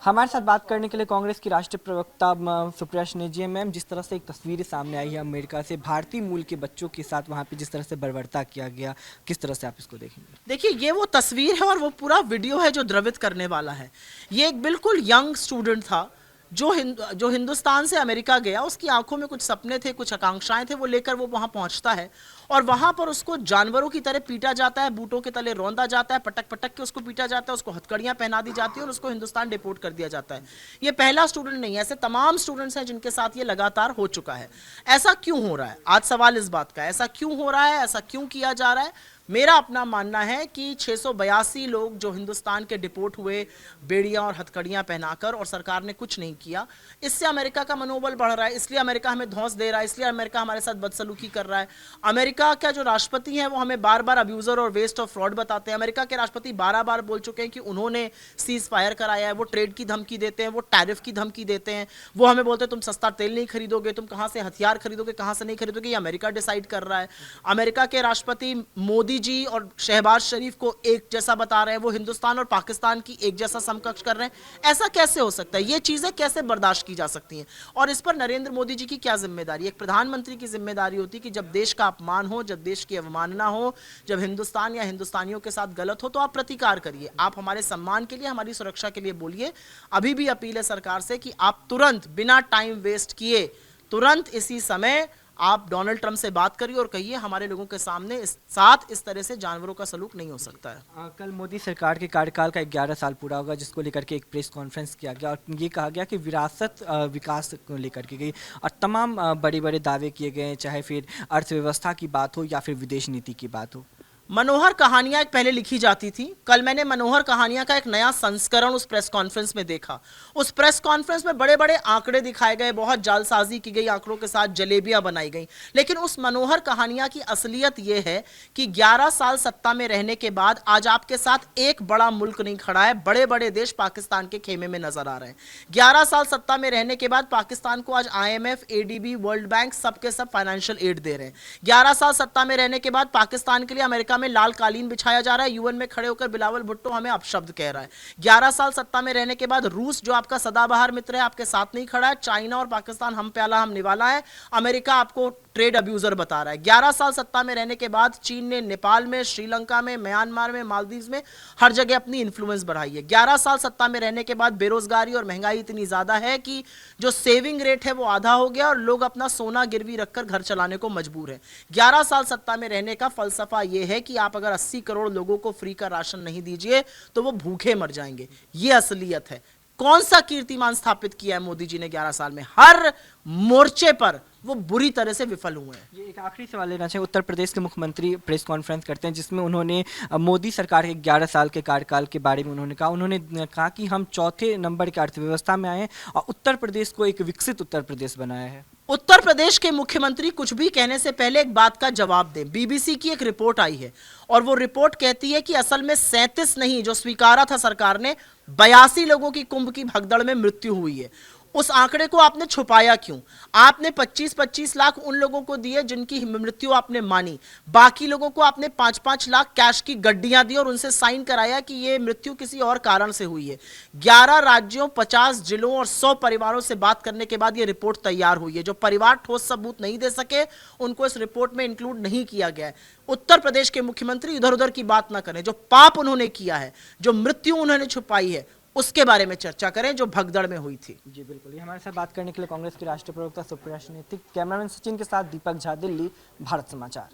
हमारे साथ बात करने के लिए कांग्रेस की राष्ट्रीय प्रवक्ता सुप्रिया श्रीनेजी मैम, जिस तरह से एक तस्वीर सामने आई है अमेरिका से भारतीय मूल के बच्चों के साथ वहां पे जिस तरह से बर्बरता किया गया, किस तरह से आप इसको देखेंगे? देखिए, ये वो तस्वीर है और वो पूरा वीडियो है जो द्रवित करने वाला है। ये एक बिल्कुल यंग स्टूडेंट था जो हिंदुस्तान से अमेरिका गया। उसकी आंखों में कुछ सपने थे, कुछ आकांक्षाएं थे, वो लेकर वो वहां पहुंचता है और वहां पर उसको जानवरों की तरह पीटा जाता है, बूटों के तले रौंदा जाता है, पटक पटक के उसको पीटा जाता है, उसको हथकड़ियां पहना दी जाती है और उसको हिंदुस्तान डिपोर्ट कर दिया जाता है। ये पहला स्टूडेंट नहीं है, ऐसे तमाम स्टूडेंट्स हैं जिनके साथ ये लगातार हो चुका है। ऐसा क्यों हो रहा है? आज सवाल इस बात का, ऐसा क्यों हो रहा है, ऐसा क्यों किया जा रहा है? मेरा अपना मानना है कि 682 लोग जो हिंदुस्तान के डिपोर्ट हुए बेड़ियां और हथकड़ियां पहनाकर, और सरकार ने कुछ नहीं किया। इससे अमेरिका का मनोबल बढ़ रहा है, इसलिए अमेरिका हमें धौंस दे रहा है, इसलिए अमेरिका हमारे साथ बदसलूकी कर रहा है। अमेरिका का जो राष्ट्रपति है वो हमें बार बार अब्यूजर और वेस्ट ऑफ फ्रॉड बताते हैं। अमेरिका के राष्ट्रपति बार बार बोल चुके हैं कि उन्होंने सीज फायर कराया है, वो ट्रेड की धमकी देते हैं, वो टैरिफ की धमकी देते हैं, वो हमें बोलते हैं तुम सस्ता तेल नहीं खरीदोगे, तुम कहां से हथियार खरीदोगे, कहां से नहीं खरीदोगे, ये अमेरिका डिसाइड कर रहा है। अमेरिका के राष्ट्रपति मोदी जी और शहबाज शरीफ को एक जैसा बता रहे हैं, वो हिंदुस्तान और पाकिस्तान की एक जैसा समकक्ष कर रहे हैं। ऐसा कैसे हो सकता है? ये चीजें कैसे बर्दाश्त की जा सकती हैं? और इस पर नरेंद्र मोदी जी की क्या जिम्मेदारी? एक प्रधानमंत्री की जिम्मेदारी होती है कि जब देश का अपमान हो, जब देश की अवमानना हो, जब हिंदुस्तान या हिंदुस्तानियों के साथ गलत हो, तो आप प्रतिकार करिए, आप हमारे सम्मान के लिए, हमारी सुरक्षा के लिए बोलिए। अभी भी अपील है सरकार से कि आप तुरंत, बिना टाइम वेस्ट किए, तुरंत इसी समय आप डोनाल्ड ट्रंप से बात करिए और कहिए हमारे लोगों के सामने इस तरह से जानवरों का सलूक नहीं हो सकता है। कल मोदी सरकार के कार्यकाल का 11 साल पूरा होगा, जिसको लेकर के एक प्रेस कॉन्फ्रेंस किया गया और ये कहा गया कि विरासत विकास को लेकर के गई और तमाम बड़े बड़े दावे किए गए, चाहे फिर अर्थव्यवस्था की बात हो या फिर विदेश नीति की बात हो। मनोहर कहानियां एक पहले लिखी जाती थी। कल मैंने मनोहर कहानियां का एक नया संस्करण उस प्रेस कॉन्फ्रेंस में देखा। उस प्रेस कॉन्फ्रेंस में बड़े बड़े आंकड़े दिखाए गए, बहुत जालसाजी की गई, आंकड़ों के साथ जलेबियां बनाई गई। लेकिन उस मनोहर कहानियां की असलियत यह है कि 11 साल सत्ता में रहने के बाद आज आपके साथ एक बड़ा मुल्क नहीं खड़ा है, बड़े बड़े देश पाकिस्तान के खेमे में नजर आ रहे हैं। 11 साल सत्ता में रहने के बाद पाकिस्तान को आज IMF, ADB, वर्ल्ड बैंक सबके सब फाइनेंशियल एड दे रहे हैं। 11 साल सत्ता में रहने के बाद पाकिस्तान के लिए अमेरिका में लाल कालीन बिछाया जा रहा है। UN में खड़े होकर बिलावल भुट्टो हमें अपशब्द कह रहा है। 11 साल सत्ता में रहने के बाद रूस, जो आपका सदाबहार मित्र है, आपके साथ नहीं खड़ा है। चाइना और पाकिस्तान हम प्याला हम निवाला है। अमेरिका आपको ट्रेड अब्यूजर बता रहा है। 11 साल सत्ता में रहने के बाद चीन ने नेपाल में, श्रीलंका में, म्यांमार में, मालदीव में हर जगह अपनी इन्फ्लुएंस बढ़ाई है। 11 साल सत्ता में रहने के बाद बेरोजगारी और महंगाई इतनी ज्यादा है कि जो सेविंग रेट है वो आधा हो गया और लोग अपना सोना गिरवी रखकर घर चलाने को मजबूर है। 11 साल सत्ता में रहने का फलसफा यह है कि आप अगर 80 करोड़ लोगों को फ्री का राशन नहीं दीजिए तो वो भूखे मर जाएंगे। ये असलियत है। कौन सा कीर्तिमान स्थापित किया है मोदी जी ने 11 साल में? हर मोर्चे पर वो बुरी तरह से विफल हुए हैं। ये एक आखिरी सवाल लेना चाहिए। उत्तर प्रदेश के मुख्यमंत्री प्रेस कॉन्फ्रेंस करते हैं जिसमें उन्होंने मोदी सरकार के 11 साल के कार्यकाल के बारे में उन्होंने कहा कि हम चौथे नंबर की अर्थव्यवस्था में आए हैं और उत्तर प्रदेश को एक विकसित उत्तर प्रदेश बनाया है। उत्तर प्रदेश के मुख्यमंत्री कुछ भी कहने से पहले एक बात का जवाब दें। BBC की एक रिपोर्ट आई है और वो रिपोर्ट कहती है कि असल में 37 नहीं, जो स्वीकारा था सरकार ने, 82 लोगों की कुंभ की भगदड़ में मृत्यु हुई है। उस आंकड़े को आपने छुपाया क्यों? आपने 25-25 लाख उन लोगों को दिए जिनकी मृत्यु आपने मानी, बाकी लोगों को आपने 5-5 लाख कैश की गड्डियां दी और उनसे साइन कराया कि ये मृत्यु किसी और कारण से हुई है। 11 राज्यों, 50 जिलों और 100 परिवारों से बात करने के बाद ये रिपोर्ट तैयार हुई है। जो परिवार ठोस सबूत नहीं दे सके उनको इस रिपोर्ट में इंक्लूड नहीं किया गया है। उत्तर प्रदेश के मुख्यमंत्री इधर उधर की बात ना करें। जो पाप उन्होंने किया है, जो मृत्यु उन्होंने छुपाई है, उसके बारे में चर्चा करें जो भगदड़ में हुई थी। जी बिल्कुल। ये हमारे साथ बात करने के लिए कांग्रेस की राष्ट्रीय प्रवक्ता सुप्रिया श्रीनेजी। कैमरामैन सचिन के साथ दीपक झा, दिल्ली, भारत समाचार।